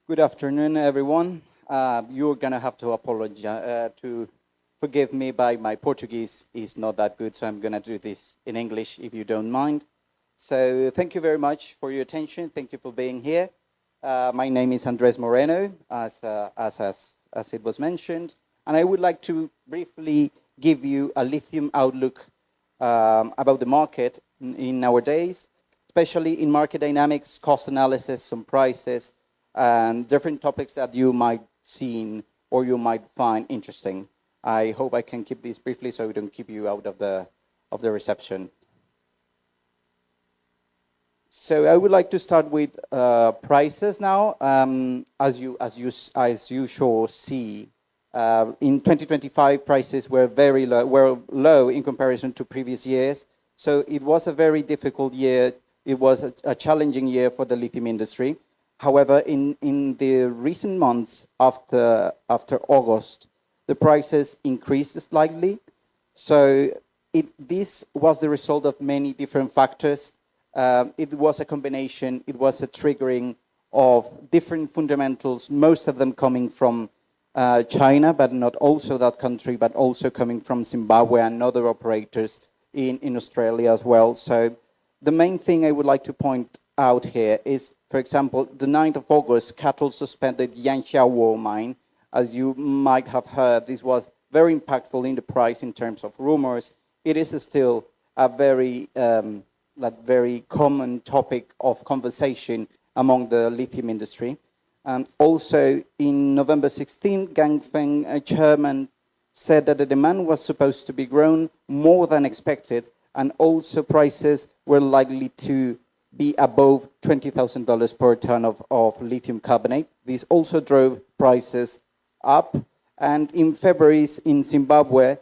Good afternoon, everyone. You're gonna have to apologize to forgive me, by my Portuguese is not that good, so I'm gonna do this in English if you don't mind. So thank you very much for your attention. Thank you for being here. My name is Andres Moreno, as it was mentioned, and I would like to briefly give you a lithium outlook about the market in nowadays, especially in market dynamics, cost analysis, some prices, and different topics that you might see or you might find interesting. I hope I can keep this briefly so we don't keep you out of the reception. So I would like to start with prices now. As you sure see, in 2025 prices were very low, low in comparison to previous years. So it was a very difficult year. It was a challenging year for the lithium industry. However, in the recent months after August, the prices increased slightly. So this was the result of many different factors. It was a combination, it was a triggering of different fundamentals, most of them coming from China, but not also that country, but also coming from Zimbabwe and other operators in Australia as well. So the main thing I would like to point out here is, for example, the 9th of August, cattle suspended Yanxiawo mine. As you might have heard, this was very impactful in the price in terms of rumors. It is still a very common topic of conversation among the lithium industry. Also, in November 16, Ganfeng chairman said that the demand was supposed to be grown more than expected, and also prices were likely to be above $20,000 per ton of lithium carbonate. This also drove prices up. And in February, in Zimbabwe,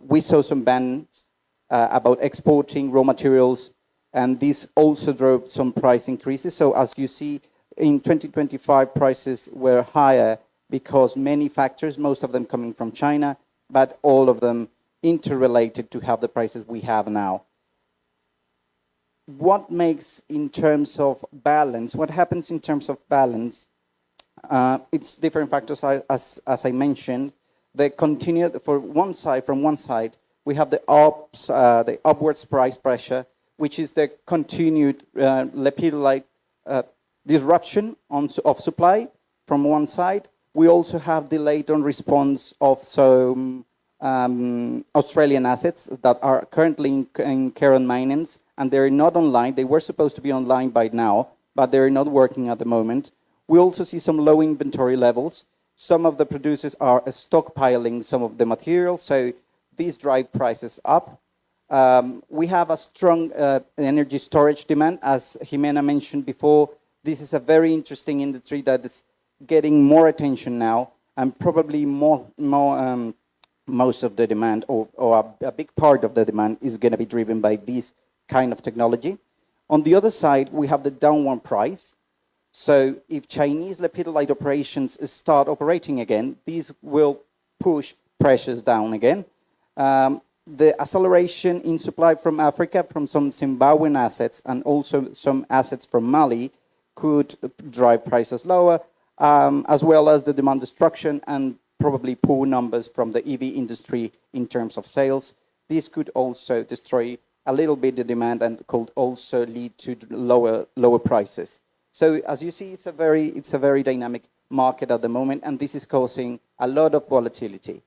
we saw some bans about exporting raw materials, and this also drove some price increases. So as you see, in 2025, prices were higher because many factors, most of them coming from China, but all of them interrelated to have the prices we have now. What makes in terms of balance, what happens in terms of balance, it's different factors as I mentioned. They continue from one side, we have the upwards price pressure, which is the continued lepidolite disruption of supply from one side. We also have delayed on response of some Australian assets that are currently in care and maintenance, and they're not online. They were supposed to be online by now, but they're not working at the moment. We also see some low inventory levels. Some of the producers are stockpiling some of the material, so these drive prices up. We have a strong energy storage demand. As Jimena mentioned before, this is a very interesting industry that is getting more attention now, and probably most of the demand, or a big part of the demand, is going to be driven by this kind of technology. On the other side, we have the downward price. So if Chinese lepidolite operations start operating again, these will push pressures down again. The acceleration in supply from Africa, from some Zimbabwean assets, and also some assets from Mali, could drive prices lower, as well as the demand destruction and probably poor numbers from the EV industry in terms of sales. This could also destroy a little bit the demand and could also lead to lower prices. So as you see, it's a very dynamic market at the moment, and this is causing a lot of volatility.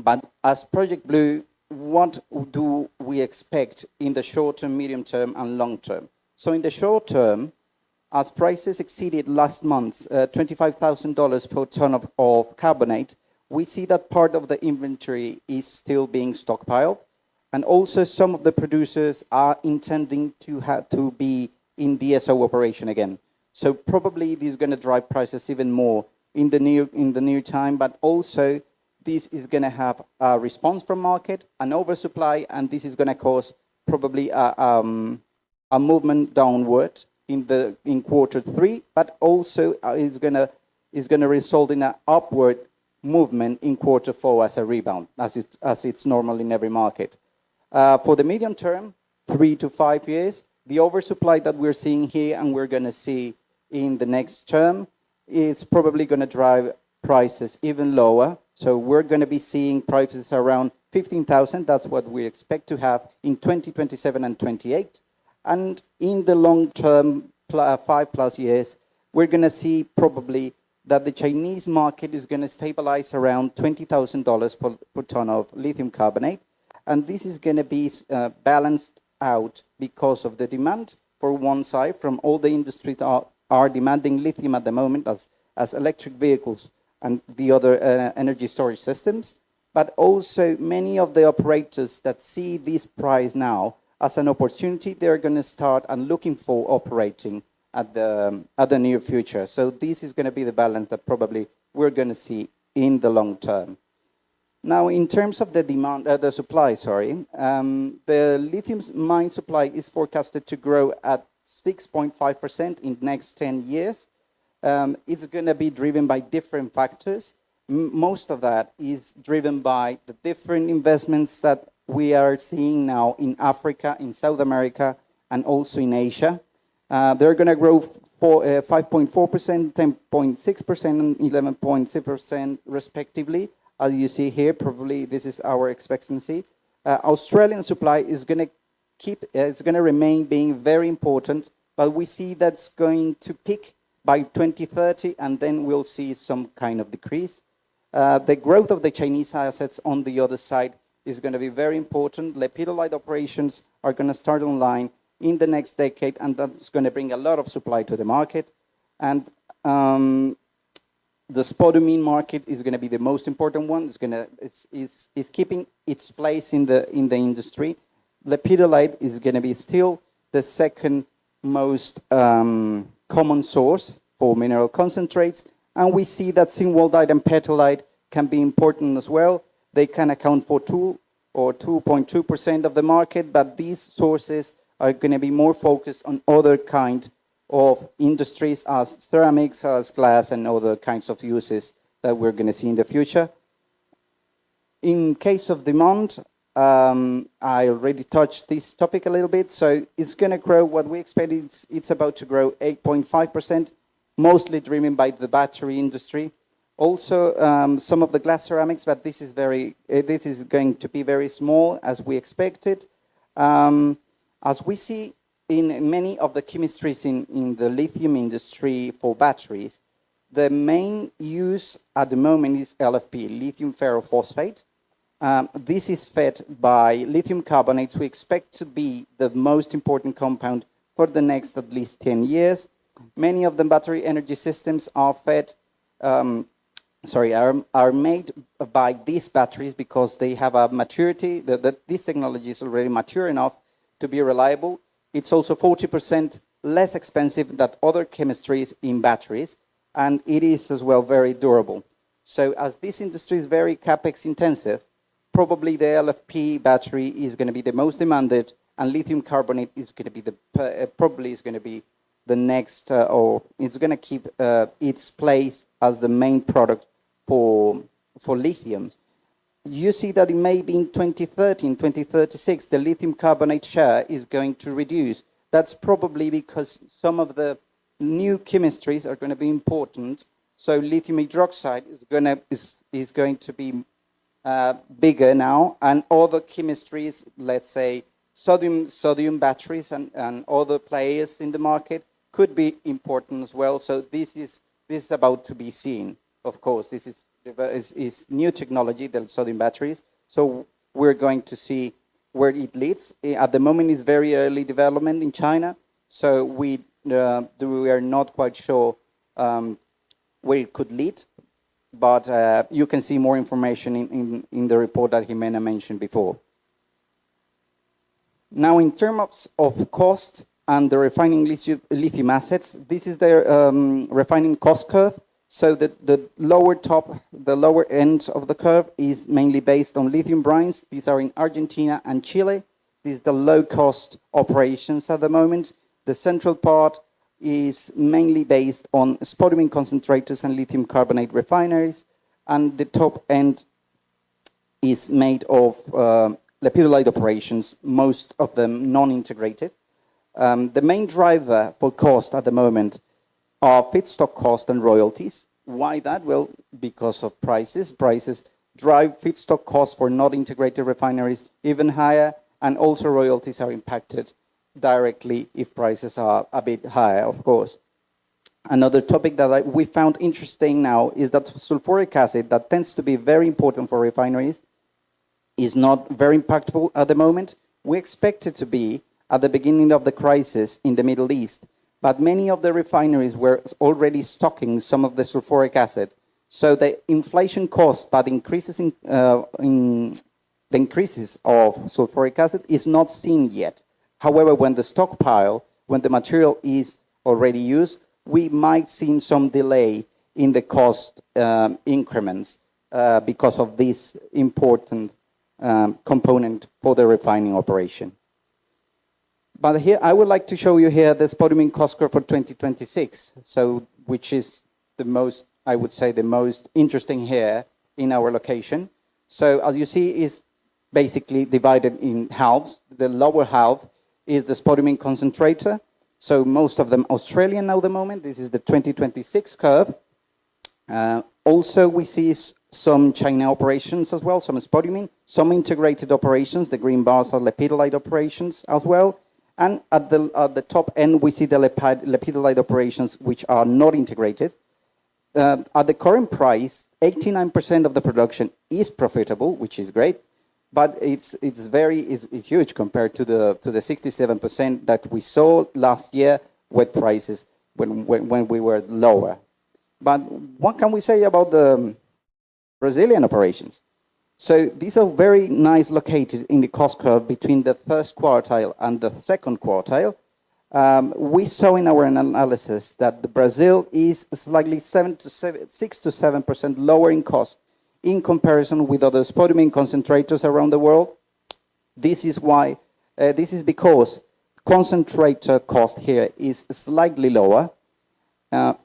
But as Project Blue, what do we expect in the short term, medium term, and long term? So in the short term, as prices exceeded last month $25,000 per ton of carbonate, we see that part of the inventory is still being stockpiled, and also some of the producers are intending to be in DSO operation again. So probably this is going to drive prices even more in the near time, but also this is going to have a response from market, an oversupply, and this is going to cause probably a movement downward in quarter 3, but also is going to result in an upward movement in quarter 4 as a rebound, as it's normal in every market. For the medium term, 3 to 5 years, the oversupply that we're seeing here and we're going to see in the next term is probably going to drive prices even lower. So we're going to be seeing prices around 15,000. That's what we expect to have in 2027 and 28. And in the long term, 5+ years, we're going to see probably that the Chinese market is going to stabilize around $20,000 per ton of lithium carbonate. And this is going to be balanced out because of the demand for one side from all the industries that are demanding lithium at the moment as electric vehicles and the other energy storage systems. But also many of the operators that see this price now as an opportunity, they're going to start and looking for operating at the near future. So this is going to be the balance that probably we're going to see in the long term. Now, in terms of the demand, the supply, the lithium mine supply is forecasted to grow at 6.5% in the next 10 years. It's going to be driven by different factors. Most of that is driven by the different investments that we are seeing now in Africa, in South America, and also in Asia. They're going to grow 5.4%, 10.6%, and 11.6% respectively. As you see here, probably this is our expectancy. Australian supply is going to it's going to remain being very important, but we see that's going to peak by 2030, and then we'll see some kind of decrease. The growth of the Chinese assets on the other side is going to be very important. Lepidolite operations are going to start online in the next decade, and that's going to bring a lot of supply to the market. And the spodumene market is going to be the most important one. It's keeping its place in the industry. Lepidolite is going to be still the second most common source for mineral concentrates, and we see that zinwaldite and petalite can be important as well. They can account for 2 or 2.2% of the market, but these sources are going to be more focused on other kind of industries as ceramics, as glass, and other kinds of uses that we're going to see in the future. In case of demand, I already touched this topic a little bit. So it's going to grow. What we expect it's about to grow 8.5%, mostly driven by the battery industry. Also, some of the glass ceramics, but this is going to be very small as we expected. As we see in many of the chemistries in the lithium industry for batteries, the main use at the moment is LFP, lithium ferrophosphate. This is fed by lithium carbonates. We expect to be the most important compound for the next at least 10 years. Many of the battery energy systems are fed, are made by these batteries because they have a maturity, that this technology is already mature enough to be reliable. It's also 40% less expensive than other chemistries in batteries, and it is as well very durable. So as this industry is very capex intensive, probably the LFP battery is going to be the most demanded, and lithium carbonate is going to be the next, or it's going to keep its place as the main product for lithium. You see that it may be in 2030, in 2036, the lithium carbonate share is going to reduce. That's probably because some of the new chemistries are going to be important. So lithium hydroxide is going to be bigger now, and other chemistries, let's say sodium batteries and other players in the market could be important as well. So this is about to be seen. Of course, this is new technology, the sodium batteries. So we're going to see where it leads. At the moment, it's very early development in China. So we are not quite sure where it could lead. But you can see more information in the report that Jimena mentioned before. Now, in terms of costs and the refining lithium assets, this is their refining cost curve. So the lower end of the curve is mainly based on lithium brines. These are in Argentina and Chile. These are the low-cost operations at the moment. The central part is mainly based on spodumene concentrators and lithium carbonate refineries, and the top end is made of lepidolite operations, most of them non-integrated. The main driver for cost at the moment are feedstock cost and royalties. Why that? Well, because of prices. Prices drive feedstock costs for not integrated refineries even higher, and also royalties are impacted directly if prices are a bit higher, of course. Another topic that we found interesting now is that sulfuric acid, that tends to be very important for refineries, is not very impactful at the moment. We expect it to be at the beginning of the crisis in the Middle East, but many of the refineries were already stocking some of the sulfuric acid. So the inflation cost, but increases in the increases of sulfuric acid is not seen yet. However, when the stockpile, when the material is already used, we might see some delay in the cost increments because of this important component for the refining operation. But here, I would like to show you here the spodumene cost curve for 2026, so which is the most, I would say, the most interesting here in our location. So as you see, is basically divided in halves. The lower half is the spodumene concentrator. So most of them Australian now at the moment. This is the 2026 curve. Also, we see some China operations as well, some spodumene, some integrated operations. The green bars are lepidolite operations as well. And at the top end, we see the lepidolite operations, which are not integrated. At the current price, 89% of the production is profitable, which is great, but it's huge compared to the 67% that we saw last year with prices when we were lower. But what can we say about the Brazilian operations? So these are very nice located in the cost curve between the first quartile and the second quartile. We saw in our analysis that the Brazil is slightly 6 to 7% lower in cost in comparison with other spodumene concentrators around the world. This is why, this is because concentrator cost here is slightly lower.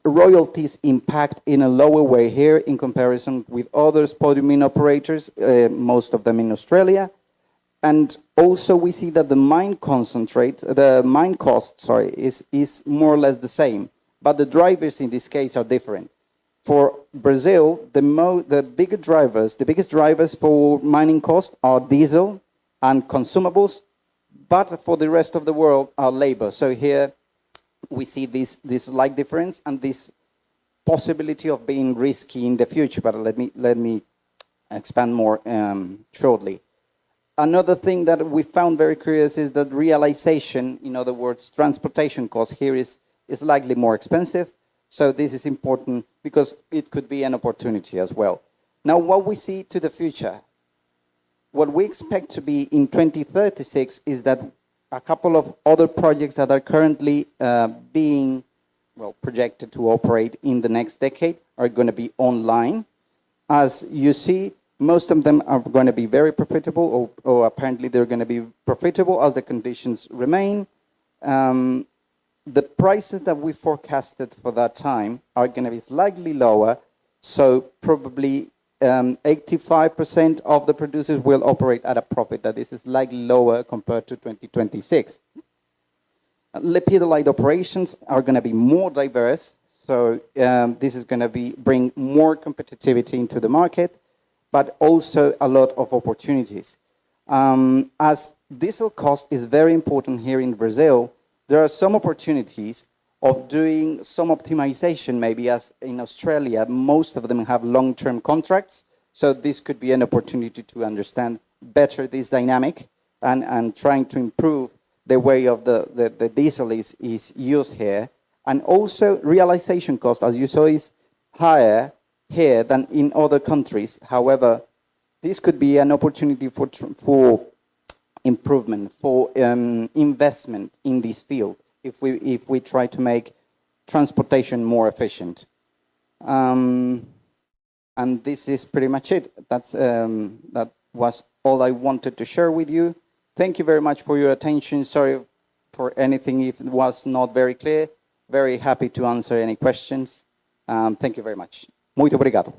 Royalties impact in a lower way here in comparison with other spodumene operators, most of them in Australia. And also we see that the mine cost, is more or less the same, but the drivers in this case are different. For Brazil, the biggest drivers for mining cost are diesel and consumables, but for the rest of the world are labor. So here we see this slight difference and this possibility of being risky in the future, but let me expand more shortly. Another thing that we found very curious is that realization, in other words, transportation cost here is slightly more expensive. So this is important because it could be an opportunity as well. Now, what we see to the future, what we expect to be in 2036 is that a couple of other projects that are currently being projected to operate in the next decade are going to be online. As you see, most of them are going to be very profitable, or apparently they're going to be profitable as the conditions remain. The prices that we forecasted for that time are going to be slightly lower, so probably 85% of the producers will operate at a profit that is slightly lower compared to 2026. Lepidolite operations are going to be more diverse, so this is going to bring more competitivity into the market, but also a lot of opportunities. As diesel cost is very important here in Brazil, there are some opportunities of doing some optimization, maybe as in Australia, most of them have long-term contracts. So this could be an opportunity to understand better this dynamic and trying to improve the way of the diesel is used here. And also realization cost, as you saw, is higher here than in other countries. However, this could be an opportunity for improvement, for investment in this field, if we try to make transportation more efficient. And this is pretty much it. That was all I wanted to share with you. Thank you very much for your attention. Sorry for anything if it was not very clear. Very happy to answer any questions. Thank you very much. Muito obrigado.